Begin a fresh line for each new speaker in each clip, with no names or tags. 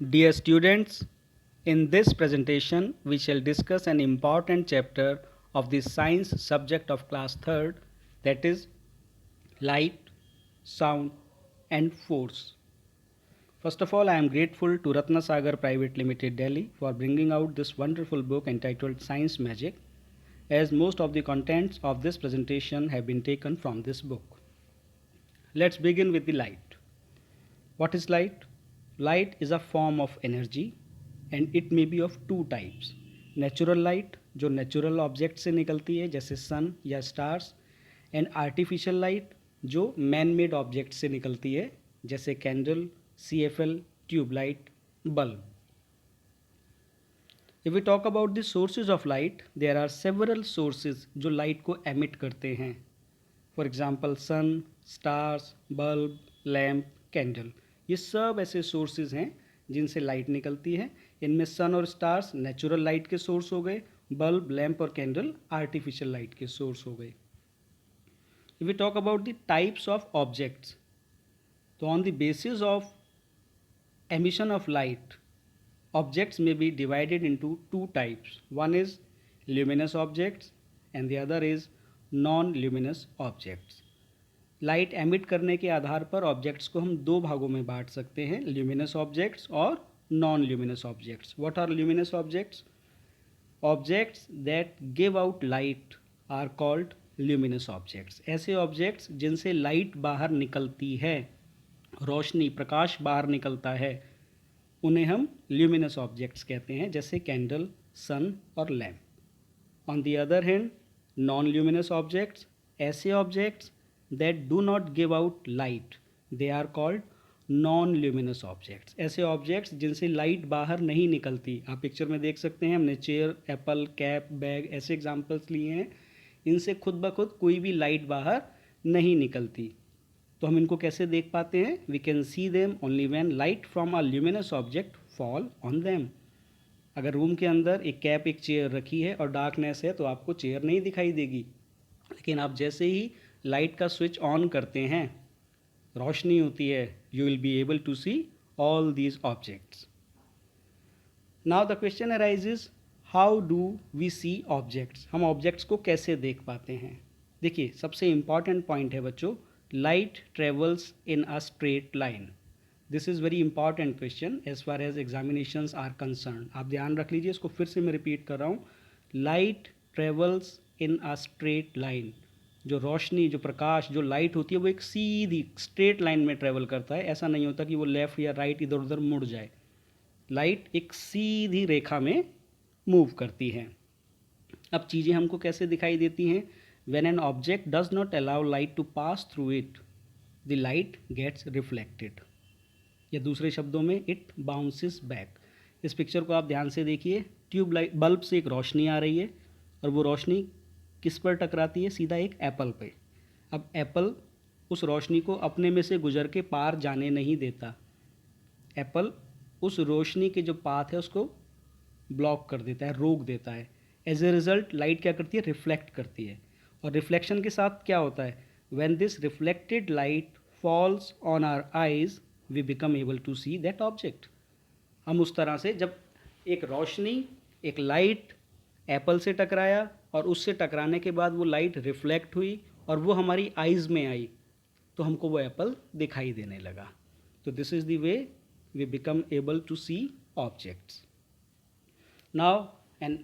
Dear students, in this presentation we shall discuss an important chapter of the science subject of class 3rd, that is light, sound and force. First of all, I am grateful to Ratna Sagar Private Limited Delhi for bringing out this wonderful book entitled Science Magic, as most of the contents of this presentation have been taken from this book. Let's begin with the light. What is light? Light is a form of energy and it may be of two types. Natural light जो natural object से निकलती है जैसे sun या stars, and artificial light जो man made object से निकलती है जैसे candle, CFL, tube light, bulb. If we talk about the sources of light, there are several sources जो लाइट को एमिट करते हैं. For example sun, stars, bulb, lamp, candle, ये सब ऐसे सोर्सेज हैं जिनसे लाइट निकलती है. इनमें सन और स्टार्स नेचुरल लाइट के सोर्स हो गए, बल्ब, लैम्प और कैंडल आर्टिफिशियल लाइट के सोर्स हो गए. If we talk about the types of objects, तो on the basis of emission of light, objects may be divided into two types. One is luminous objects and the other is non-luminous objects. Light emit करने के आधार पर objects को हम दो भागों में बांट सकते हैं, ल्यूमिनस ऑब्जेक्ट्स और non luminous objects. What are luminous objects? Objects that give out light are called luminous objects. ऐसे ऑब्जेक्ट्स जिनसे लाइट बाहर निकलती है, रोशनी, प्रकाश बाहर निकलता है, उन्हें हम ल्यूमिनस ऑब्जेक्ट्स कहते हैं जैसे कैंडल, सन और lamp. On the other hand, non luminous objects, ऐसे objects that do not give out light, they are called non luminous objects. ऐसे ऑब्जेक्ट्स जिनसे लाइट बाहर नहीं निकलती. आप पिक्चर में देख सकते हैं, हमने चेयर, एप्पल, कैप, बैग ऐसे एग्जाम्पल्स लिए हैं. इनसे खुद ब खुद कोई भी लाइट बाहर नहीं निकलती. तो हम इनको कैसे देख पाते हैं? We can see them only when light from a luminous object fall on them. अगर रूम के अंदर एक कैप, एक चेयर रखी है और डार्कनेस है तो आपको चेयर नहीं दिखाई देगी, लेकिन आप जैसे ही लाइट का स्विच ऑन करते हैं, रोशनी होती है, you will be able to see all these objects. Now the question arises, how do we see objects? हम ऑब्जेक्ट्स को कैसे देख पाते हैं? देखिए, सबसे इंपॉर्टेंट पॉइंट है बच्चों, light travels in a straight line. This is very important question as far as examinations are concerned. आप ध्यान रख लीजिए, इसको फिर से मैं रिपीट कर रहा हूँ. Light travels in a straight line. जो रोशनी, जो प्रकाश, जो लाइट होती है वो एक सीधी स्ट्रेट लाइन में ट्रेवल करता है. ऐसा नहीं होता कि वो लेफ़्ट या राइट इधर उधर मुड़ जाए. लाइट एक सीधी रेखा में मूव करती है. अब चीज़ें हमको कैसे दिखाई देती हैं? When an object does not allow light to pass through it, the light gets reflected. या दूसरे शब्दों में, it bounces back. इस पिक्चर को आप ध्यान से देखिए. ट्यूबलाइट, बल्ब से एक रोशनी आ रही है और वो रोशनी किस पर टकराती है? सीधा एक एप्पल पे. अब एप्पल उस रोशनी को अपने में से गुजर के पार जाने नहीं देता. एप्पल उस रोशनी के जो पाथ है उसको ब्लॉक कर देता है, रोक देता है. एज ए रिज़ल्ट लाइट क्या करती है? रिफ्लेक्ट करती है. और रिफ्लेक्शन के साथ क्या होता है? When this reflected light falls on our eyes, we become able to see that object. हम उस तरह से, जब एक रोशनी, एक लाइट एप्पल से टकराया और उससे टकराने के बाद वो लाइट रिफ्लेक्ट हुई और वो हमारी आइज़ में आई, तो हमको वो एप्पल दिखाई देने लगा. तो this is the way we become able to see objects. Now an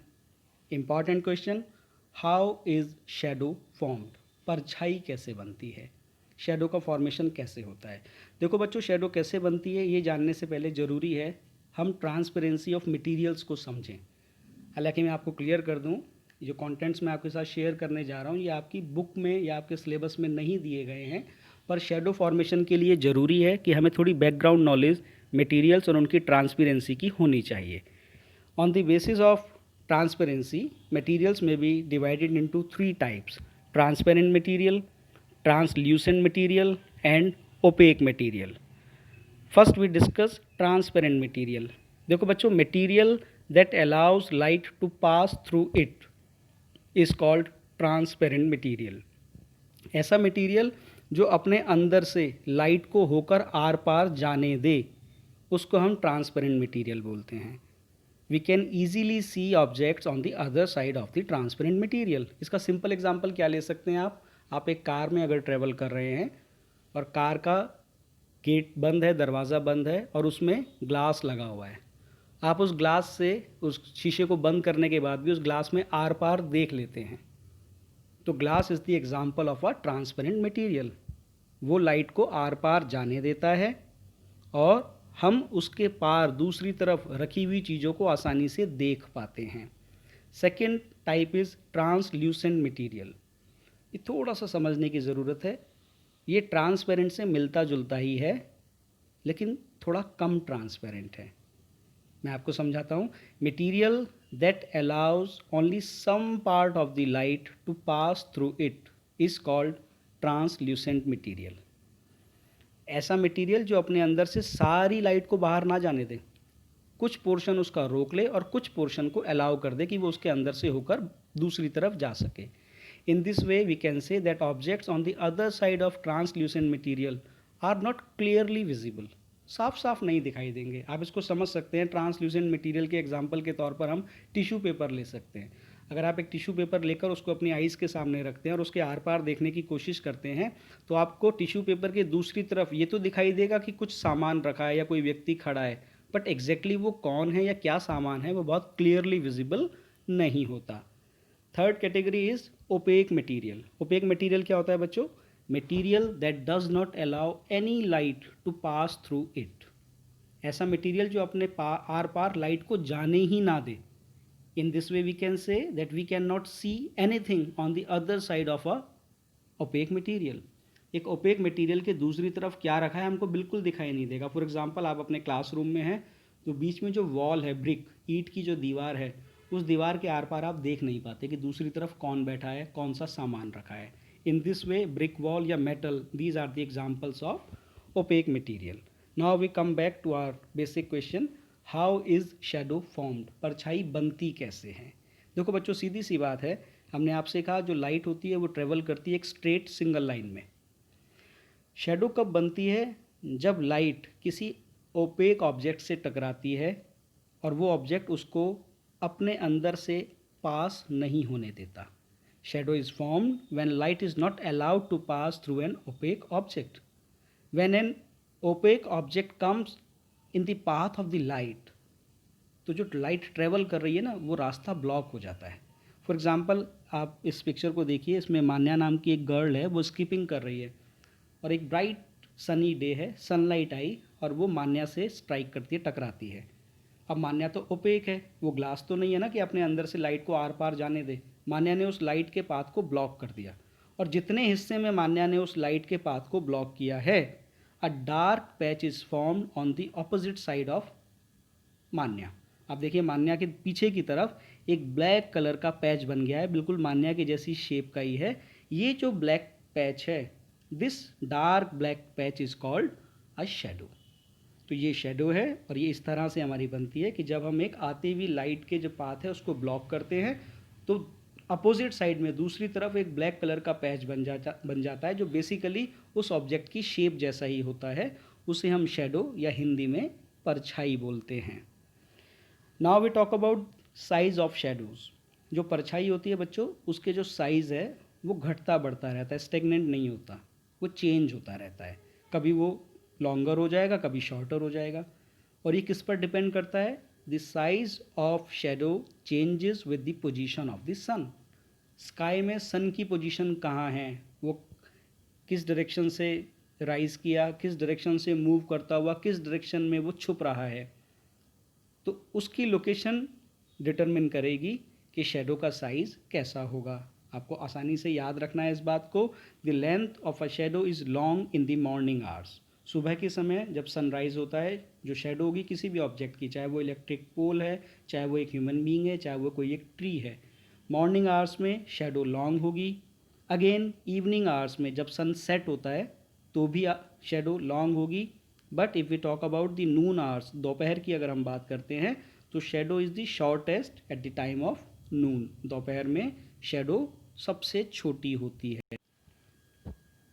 important question, how is shadow formed? परछाई कैसे बनती है? शेडो का फॉर्मेशन कैसे होता है? देखो बच्चों, शेडो कैसे बनती है ये जानने से पहले ज़रूरी है हम ट्रांसपेरेंसी ऑफ मटेरियल्स को समझें. हालांकि मैं आपको क्लियर कर दूं, जो कंटेंट्स मैं आपके साथ शेयर करने जा रहा हूं ये आपकी बुक में या आपके सिलेबस में नहीं दिए गए हैं, पर शेडो फॉर्मेशन के लिए ज़रूरी है कि हमें थोड़ी बैकग्राउंड नॉलेज मटेरियल्स और उनकी ट्रांसपेरेंसी की होनी चाहिए. On the basis of transparency, materials may be divided into three types: transparent material, translucent material and opaque material. First we discuss transparent material. देखो बच्चों, material that allows light to pass through it is called transparent material. ऐसा material जो अपने अंदर से light को होकर are पार जाने दे, उसको हम ट्रांसपेरेंट मटेरियल बोलते हैं। We can easily see objects on the other side of the transparent material. इसका सिंपल एग्जांपल क्या ले सकते हैं आप एक कार में अगर ट्रेवल कर रहे हैं और कार का गेट बंद है, दरवाज़ा बंद है और उसमें ग्लास लगा हुआ है, आप उस ग्लास से, उस शीशे को बंद करने के बाद भी उस ग्लास में आर पार देख लेते हैं। तो glass is the example of a transparent material. वो लाइट को आर पार जाने देता है और हम उसके पार दूसरी तरफ रखी हुई चीज़ों को आसानी से देख पाते हैं। Second type is translucent material. ये थोड़ा सा समझने की ज़रूरत है। ये ट्रांसपेरेंट से मिलता जुलता ही है, लेकिन थोड़ा कम ट्रांसपेरेंट है। मैं आपको समझाता हूँ। Material that allows only some part of the light to pass through it is called translucent material. ऐसा मटेरियल जो अपने अंदर से सारी लाइट को बाहर ना जाने दे, कुछ पोर्शन उसका रोक ले और कुछ पोर्शन को अलाउ कर दे कि वो उसके अंदर से होकर दूसरी तरफ जा सके। In this way we can say that objects on the other side of translucent material are not clearly visible. साफ साफ नहीं दिखाई देंगे। आप इसको समझ सकते हैं। ट्रांसल्यूसेंट मटेरियल के एग्जांपल के तौर पर हम टिश्यू पेपर ले सकते हैं। अगर आप एक टिश्यू पेपर लेकर उसको अपनी आइज़ के सामने रखते हैं और उसके आर पार देखने की कोशिश करते हैं, तो आपको टिश्यू पेपर के दूसरी तरफ ये तो दिखाई देगा कि कुछ सामान रखा है या कोई व्यक्ति खड़ा है, बट एग्जैक्टली वो कौन है या क्या सामान है वो बहुत क्लियरली विजिबल नहीं होता। Third category is opaque material. Opaque material क्या होता है बच्चों? Material that does not allow any light to pass through it. ऐसा मटेरियल जो अपने आर पार लाइट को जाने ही ना दे। In this way we can say that we can not see anything on the other side of a opaque material. एक ओपेक मटेरियल के दूसरी तरफ क्या रखा है हमको बिल्कुल दिखाई नहीं देगा। फॉर एग्जांपल, आप अपने क्लासरूम में हैं तो बीच में जो वॉल है, ब्रिक ईंट की जो दीवार है, उस दीवार के आर पार आप देख नहीं पाते कि दूसरी तरफ कौन बैठा है, कौन सा सामान रखा है। In this way brick wall या metal, these are the examples of opaque material. Now we come back to our basic question, how is shadow formed? परछाई बनती कैसे है? देखो बच्चों, सीधी सी बात है। हमने आपसे कहा जो लाइट होती है वो ट्रेवल करती है एक स्ट्रेट सिंगल लाइन में। शेडो कब बनती है? जब लाइट किसी ओपेक ऑब्जेक्ट से टकराती है और वो ऑब्जेक्ट उसको अपने अंदर से पास नहीं होने देता। Shadow is formed when light is not allowed to pass through an opaque object. When an opaque object comes in the path of the light, तो जो लाइट ट्रेवल कर रही है ना, वो रास्ता ब्लॉक हो जाता है। फॉर एग्जाम्पल, आप इस पिक्चर को देखिए। इसमें मान्या नाम की एक गर्ल है, वो स्कीपिंग कर रही है और एक ब्राइट सनी डे है, सनलाइट आई और वो मान्या से स्ट्राइक करती है, टकराती है। अब मान्या तो ओपेक है, वो ग्लास तो नहीं है ना कि अपने अंदर से लाइट को आर पार जाने दे। मान्या ने उस लाइट के पाथ को ब्लॉक कर दिया और जितने हिस्से में मान्या ने उस लाइट के पाथ को ब्लॉक किया है, a dark patch is formed on the opposite side of Manya. आप देखिए, मान्या के पीछे की तरफ एक ब्लैक कलर का पैच बन गया है, बिल्कुल मान्या की जैसी शेप का ही है। ये जो ब्लैक पैच है, this dark black patch is called a shadow. तो ये शेडो है और ये इस तरह से हमारी बनती है कि जब हम एक आती हुई लाइट के जो पाथ है उसको ब्लॉक करते हैं, तो अपोजिट साइड में दूसरी तरफ एक ब्लैक कलर का पैच बन जाता है, जो बेसिकली उस ऑब्जेक्ट की शेप जैसा ही होता है। उसे हम शेडो या हिंदी में परछाई बोलते हैं। Now we talk about size of shadows. जो परछाई होती है बच्चों, उसके जो साइज़ है वो घटता बढ़ता रहता है, स्टेगनेंट नहीं होता, वो चेंज होता रहता है। कभी वो लॉन्गर हो जाएगा, कभी शॉर्टर हो जाएगा। और ये किस पर डिपेंड करता है? The size of shadow changes with the position of the sun. Sky में सन की पोजीशन कहाँ है, वो किस डायरेक्शन से राइज किया, किस डायरेक्शन से मूव करता हुआ, किस डायरेक्शन में वो छुप रहा है, तो उसकी लोकेशन डिटरमिन करेगी कि शेडो का साइज़ कैसा होगा। आपको आसानी से याद रखना है इस बात को। The length of a shadow is long in the morning hours. सुबह के समय जब सनराइज़ होता है, जो शेडो होगी किसी भी ऑब्जेक्ट की, चाहे वो इलेक्ट्रिक पोल है, चाहे वो एक ह्यूमन बीइंग है, चाहे वो कोई एक ट्री है, मॉर्निंग आवर्स में शेडो लॉन्ग होगी। अगेन इवनिंग आवर्स में जब सन सेट होता है तो भी शेडो लॉन्ग होगी। But if we talk about the noon hours, दोपहर की अगर हम बात करते हैं, तो shadow is the shortest at the time of noon. दोपहर में शेडो सबसे छोटी होती है।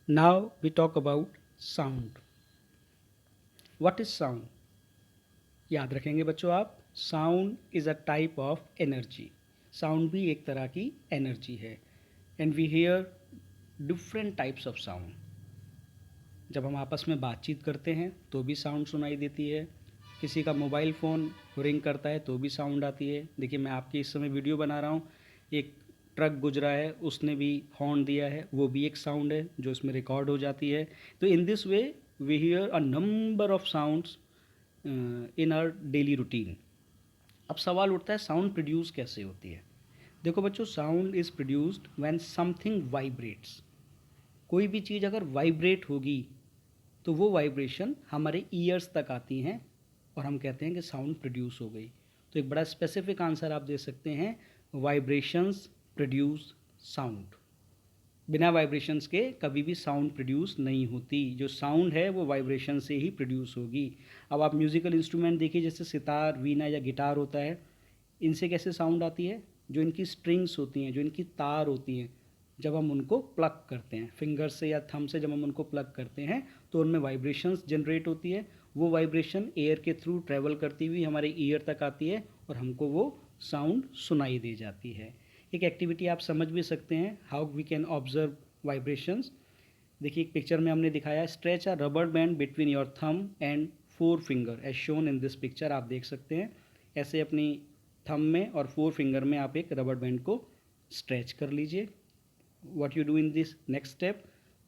Now we talk about sound. What is sound? याद रखेंगे बच्चों आप, sound is a type of energy. Sound भी एक तरह की एनर्जी है। And we hear different types of sound. जब हम आपस में बातचीत करते हैं तो भी साउंड सुनाई देती है। किसी का मोबाइल फ़ोन रिंग करता है तो भी साउंड आती है। देखिए मैं आपकी इस समय वीडियो बना रहा हूँ, एक ट्रक गुजरा है, उसने भी हॉर्न दिया है, वो भी एक साउंड है जो इसमें रिकॉर्ड हो जाती है। तो in this way we hear a number of sounds in our daily routine. अब सवाल उठता है साउंड प्रोड्यूस कैसे होती है। देखो बच्चों, sound is produced when something vibrates. कोई भी चीज़ अगर वाइब्रेट होगी तो वो वाइब्रेशन हमारे ईयर्स तक आती हैं और हम कहते हैं कि साउंड प्रोड्यूस हो गई। तो एक बड़ा स्पेसिफिक आंसर आप दे सकते हैं, वाइब्रेशंस प्रोड्यूस साउंड। बिना वाइब्रेशंस के कभी भी साउंड प्रोड्यूस नहीं होती। जो साउंड है वो वाइब्रेशन से ही प्रोड्यूस होगी। अब आप म्यूज़िकल इंस्ट्रूमेंट देखिए, जैसे सितार, वीणा या गिटार होता है, इनसे कैसे साउंड आती है? जो इनकी स्ट्रिंग्स होती हैं, जो इनकी तार होती हैं, जब हम उनको प्लग करते हैं फिंगर से या थंब से, जब हम उनको प्लग करते हैं तो उनमें वाइब्रेशंस जनरेट होती है। वो वाइब्रेशन एयर के थ्रू ट्रैवल करती हुई हमारे ईयर तक आती है और हमको वो साउंड सुनाई दे जाती है। एक एक्टिविटी आप समझ भी सकते हैं, how we can observe vibrations. देखिए एक पिक्चर में हमने दिखाया, stretch a rubber band between your thumb and forefinger as shown in this picture. आप देख सकते हैं ऐसे अपनी थंब में और फोर फिंगर में आप एक रबर बैंड को स्ट्रेच कर लीजिए। What you do in this next step,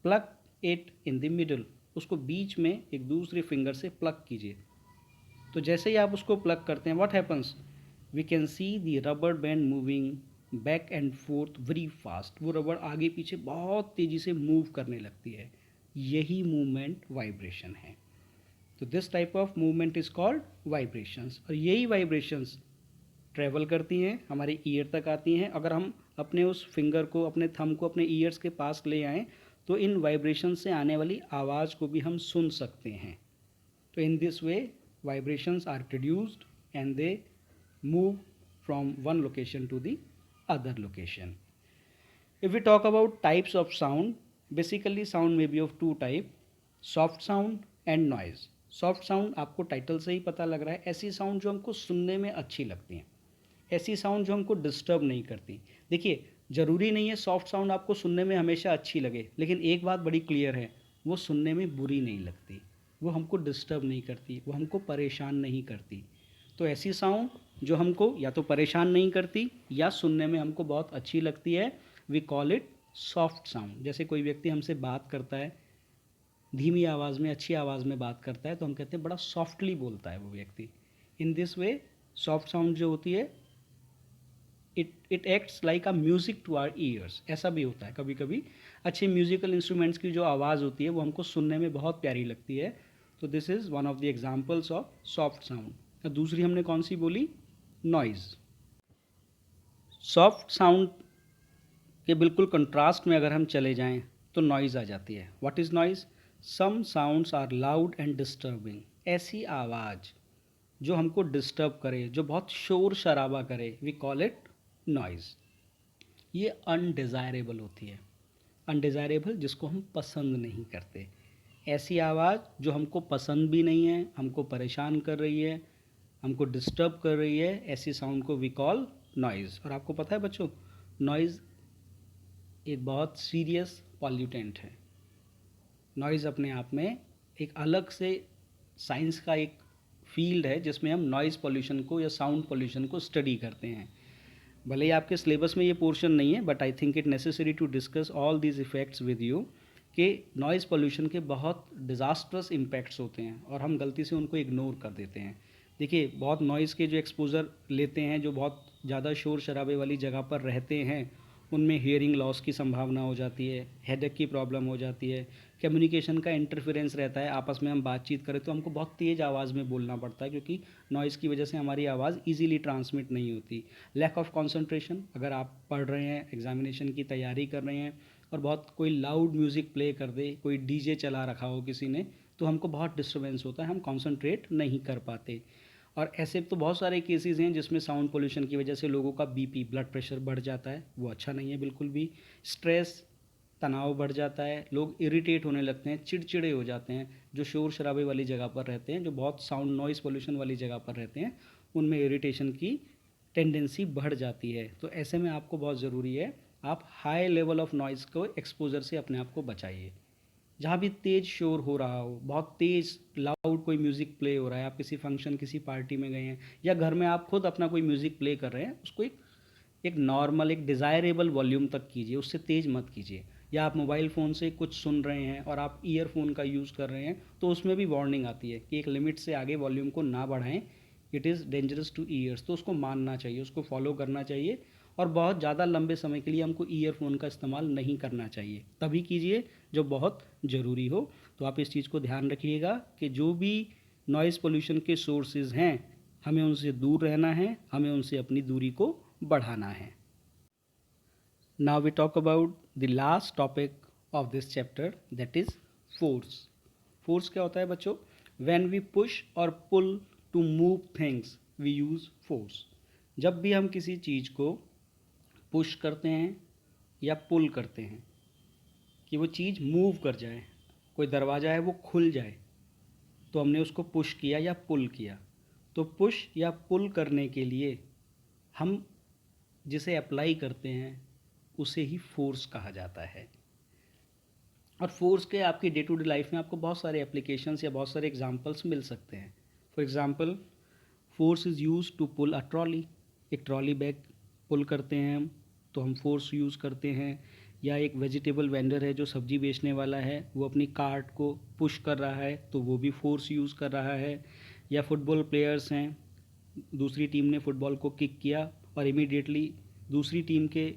plug it in the middle. उसको बीच में एक दूसरे फिंगर से प्लग कीजिए। तो जैसे ही आप उसको प्लग करते हैं, what happens, we can see the rubber band moving back and forth very fast. वो रबर आगे पीछे बहुत तेज़ी से मूव करने लगती है। यही मूवमेंट वाइब्रेशन है। तो this type of movement is called vibrations. और यही वाइब्रेशंस ट्रैवल करती हैं, हमारे ईयर तक आती हैं। अगर हम अपने उस फिंगर को, अपने थंब को अपने ईयर्स के पास ले आएँ तो इन वाइब्रेशन से आने वाली आवाज़ को भी हम सुन सकते हैं। तो in this way vibrations are produced and they move from one location to the other location. If we talk about types of sound, basically sound may be of two type, soft sound and noise. Soft sound आपको title से ही पता लग रहा है, ऐसी sound जो हमको सुनने में अच्छी लगती हैं, ऐसी साउंड जो हमको डिस्टर्ब नहीं करती। देखिए ज़रूरी नहीं है सॉफ्ट साउंड आपको सुनने में हमेशा अच्छी लगे, लेकिन एक बात बड़ी क्लियर है, वो सुनने में बुरी नहीं लगती, वो हमको डिस्टर्ब नहीं करती, वो हमको परेशान नहीं करती। तो ऐसी साउंड जो हमको या तो परेशान नहीं करती या सुनने में हमको बहुत अच्छी लगती है, we call it soft sound. जैसे कोई व्यक्ति हमसे बात करता है, धीमी आवाज़ में, अच्छी आवाज़ में बात करता है, तो हम कहते हैं बड़ा सॉफ्टली बोलता है वो व्यक्ति। In this way soft sound जो होती है, it acts like a music to our ears. ऐसा भी होता है कभी कभी, अच्छे म्यूज़िकल इंस्ट्रूमेंट्स की जो आवाज़ होती है वो हमको सुनने में बहुत प्यारी लगती है। तो this is one of the examples of soft sound. दूसरी हमने कौन सी बोली, नॉइज़। सॉफ्ट साउंड के बिल्कुल कंट्रास्ट में अगर हम चले जाएं तो नॉइज़ आ जाती है। What is noise, some sounds are loud and disturbing. ऐसी आवाज़ जो हमको डिस्टर्ब करे, जो बहुत शोर शराबा करे, वी कॉल इट नॉइज़। ये अनडिज़ायरेबल होती है। अनडिज़ायरेबल जिसको हम पसंद नहीं करते। ऐसी आवाज़ जो हमको पसंद भी नहीं है, हमको परेशान कर रही है, हमको डिस्टर्ब कर रही है, ऐसी साउंड को वी कॉल नॉइज़। और आपको पता है बच्चों, नॉइज़ एक बहुत सीरियस पॉल्यूटेंट है। नॉइज़ अपने आप में एक अलग से साइंस का एक फील्ड है जिसमें हम नॉइज़ पॉल्यूशन को या साउंड पॉल्यूशन को स्टडी करते हैं। भले ही आपके सिलेबस में ये पोर्शन नहीं है, but I think it necessary to discuss all these effects with you, कि नॉइज़ पॉल्यूशन के बहुत डिज़ास्ट्रस इम्पैक्ट्स होते हैं और हम गलती से उनको इग्नोर कर देते हैं। देखिए बहुत नॉइज़ के जो एक्सपोज़र लेते हैं, जो बहुत ज़्यादा शोर शराबे वाली जगह पर रहते हैं, उनमें हियरिंग लॉस की संभावना हो जाती है, हेडेक की प्रॉब्लम हो जाती है, कम्युनिकेशन का इंटरफेरेंस रहता है। आपस में हम बातचीत करें तो हमको बहुत तेज़ आवाज़ में बोलना पड़ता है, क्योंकि नॉइज़ की वजह से हमारी आवाज़ इजीली ट्रांसमिट नहीं होती। लैक ऑफ कंसंट्रेशन, अगर आप पढ़ रहे हैं, एग्जामिनेशन की तैयारी कर रहे हैं और बहुत कोई लाउड म्यूज़िक प्ले कर दे, कोई डीजे चला रखा हो किसी ने, तो हमको बहुत डिस्टर्बेंस होता है, हम कॉन्सनट्रेट नहीं कर पाते। और ऐसे तो बहुत सारे केसेस हैं जिसमें साउंड पोल्यूशन की वजह से लोगों का बीपी, ब्लड प्रेशर बढ़ जाता है, वो अच्छा नहीं है बिल्कुल भी। स्ट्रेस, तनाव बढ़ जाता है, लोग इरिटेट होने लगते हैं, चिड़चिड़े हो जाते हैं। जो शोर शराबे वाली जगह पर रहते हैं, जो बहुत साउंड नॉइज़ पोल्यूशन वाली जगह पर रहते हैं, उनमें इरिटेशन की टेंडेंसी बढ़ जाती है। तो ऐसे में आपको बहुत ज़रूरी है आप हाई लेवल ऑफ नॉइज़ को एक्सपोजर से अपने आप को बचाइए। जहाँ भी तेज़ शोर हो रहा हो, बहुत तेज़ लाउड कोई म्यूज़िक प्ले हो रहा है, आप किसी फंक्शन किसी पार्टी में गए हैं, या घर में आप खुद अपना कोई म्यूज़िक प्ले कर रहे हैं, उसको एक एक नॉर्मल एक डिज़ायरेबल वॉल्यूम तक कीजिए, उससे तेज़ मत कीजिए। या आप मोबाइल फ़ोन से कुछ सुन रहे हैं और आप ईयरफोन का यूज़ कर रहे हैं, तो उसमें भी वार्निंग आती है कि एक लिमिट से आगे वॉल्यूम को ना बढ़ाएं, it is dangerous two years. तो उसको मानना चाहिए, उसको फॉलो करना चाहिए। और बहुत ज़्यादा लंबे समय के लिए हमको ईयरफोन का इस्तेमाल नहीं करना चाहिए, तभी कीजिए जो बहुत ज़रूरी हो। तो आप इस चीज़ को ध्यान रखिएगा कि जो भी नॉइज़ पोल्यूशन के सोर्सेज हैं, हमें उनसे दूर रहना है, हमें उनसे अपनी दूरी को बढ़ाना है। Now we talk about the last topic of this chapter, that is force. Force क्या होता है बच्चों? When we push or pull to move things, we use force. जब भी हम किसी चीज़ को पुश करते हैं या पुल करते हैं कि वो चीज़ मूव कर जाए, कोई दरवाज़ा है वो खुल जाए, तो हमने उसको पुश किया या पुल किया। तो पुश या पुल करने के लिए हम जिसे अप्लाई करते हैं उसे ही फोर्स कहा जाता है। और फोर्स के आपकी डे टू डे लाइफ में आपको बहुत सारे एप्लीकेशंस या बहुत सारे एग्जांपल्स मिल सकते हैं। For example, force is use to pull a trolley. एक ट्रॉली बैग पुल करते हैं हम, तो हम फोर्स यूज़ करते हैं। या एक वेजिटेबल वेंडर है जो सब्ज़ी बेचने वाला है, वो अपनी कार्ट को पुश कर रहा है, तो वो भी फोर्स यूज़ कर रहा है। या फुटबॉल प्लेयर्स हैं, दूसरी टीम ने फुटबॉल को किक किया और इमीडिएटली दूसरी टीम के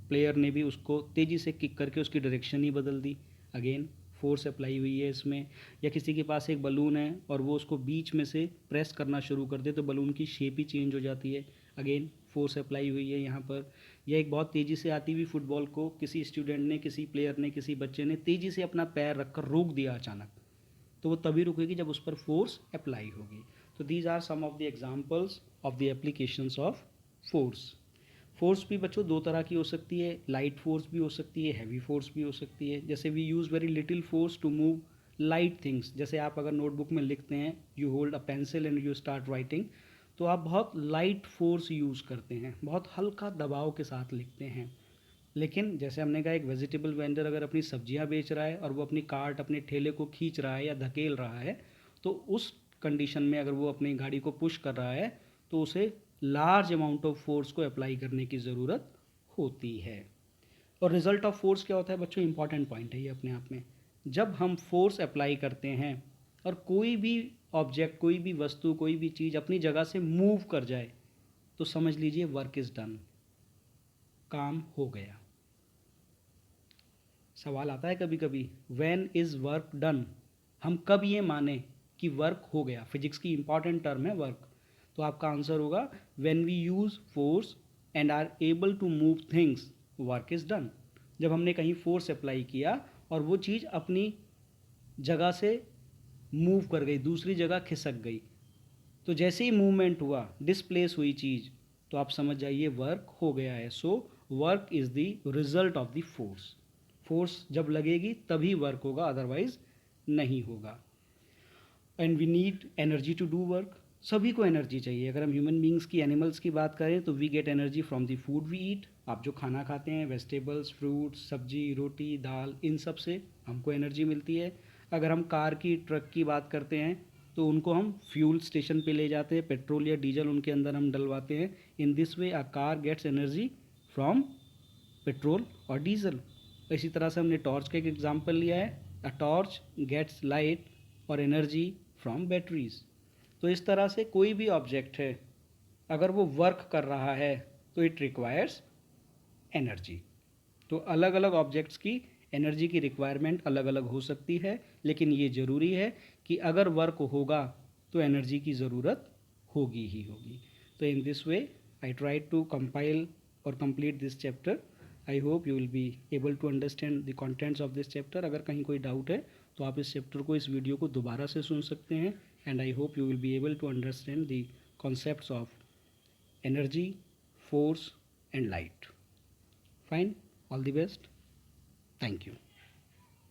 प्लेयर ने भी उसको तेज़ी से किक करके उसकी डायरेक्शन ही बदल दी, अगेन फोर्स अप्लाई हुई है इसमें। या किसी के पास एक बलून है और वो उसको बीच में से प्रेस करना शुरू कर दे, तो बलून की शेप ही चेंज हो जाती है, अगेन फोर्स अप्लाई हुई है यहाँ पर। या एक बहुत तेज़ी से आती हुई फुटबॉल को किसी स्टूडेंट ने, किसी प्लेयर ने, किसी बच्चे ने तेज़ी से अपना पैर रखकर रोक दिया अचानक, तो वो तभी रुकेगी जब उस पर फोर्स अप्लाई होगी। तो these are some of the examples of the applications of force. Force भी बच्चों दो तरह की हो सकती है, लाइट फोर्स भी हो सकती है, हैवी फोर्स भी हो सकती है। जैसे we use very little force to move light things. जैसे आप अगर नोटबुक में लिखते हैं, you hold a pencil and you start writing, तो आप बहुत लाइट फोर्स यूज़ करते हैं, बहुत हल्का दबाव के साथ लिखते हैं। लेकिन जैसे हमने कहा, एक वेजिटेबल वेंडर अगर अपनी सब्जियां बेच रहा है और वो अपनी कार्ट, अपने ठेले को खींच रहा है या धकेल रहा है, तो उस कंडीशन में अगर वो अपनी गाड़ी को पुश कर रहा है, तो उसे लार्ज अमाउंट ऑफ फोर्स को अप्लाई करने की ज़रूरत होती है। और रिजल्ट ऑफ फोर्स क्या होता है बच्चों? इंपॉर्टेंट पॉइंट है ये अपने आप में। जब हम फोर्स अप्लाई करते हैं और कोई भी ऑब्जेक्ट, कोई भी वस्तु, कोई भी चीज़ अपनी जगह से मूव कर जाए, तो समझ लीजिए वर्क इज़ डन, काम हो गया। सवाल आता है कभी कभी, व्हेन इज़ वर्क डन? हम कब ये माने कि वर्क हो गया? फिजिक्स की इंपॉर्टेंट टर्म है वर्क। तो आपका आंसर होगा when we use force and are able to move things, work is done. जब हमने कहीं फोर्स अप्लाई किया और वो चीज़ अपनी जगह से मूव कर गई, दूसरी जगह खिसक गई, तो जैसे ही मूवमेंट हुआ, डिस्प्लेस हुई चीज़, तो आप समझ जाइए वर्क हो गया है। So work is the result of the force. Force जब लगेगी तभी वर्क होगा, अदरवाइज नहीं होगा। And we need energy to do work. सभी को एनर्जी चाहिए। अगर हम ह्यूमन बींग्स की, एनिमल्स की बात करें, तो we get energy from the food we eat. आप जो खाना खाते हैं, वेजिटेबल्स, फ्रूट्स, सब्जी, रोटी, दाल, इन सब से हमको एनर्जी मिलती है। अगर हम कार की, ट्रक की बात करते हैं, तो उनको हम फ्यूल स्टेशन पे ले जाते हैं, पेट्रोल या डीजल उनके अंदर हम डलवाते हैं। In this way a car gets energy from petrol और डीजल। इसी तरह से हमने टॉर्च का एक एग्जांपल लिया है, अ टॉर्च गेट्स लाइट और एनर्जी फ्रॉम बैटरीज। तो इस तरह से कोई भी ऑब्जेक्ट है, अगर वो वर्क कर रहा है, तो इट रिक्वायर्स एनर्जी। तो अलग अलग ऑब्जेक्ट्स की एनर्जी की रिक्वायरमेंट अलग अलग हो सकती है, लेकिन ये ज़रूरी है कि अगर वर्क होगा तो एनर्जी की ज़रूरत होगी ही होगी। तो in this way I try to compile और complete this chapter. I hope you will be able to understand the contents of this chapter. अगर कहीं कोई डाउट है तो आप इस चैप्टर को, इस वीडियो को दोबारा से सुन सकते हैं। And I hope you will be able to understand the concepts of energy, force and light. Fine, all the best. Thank you.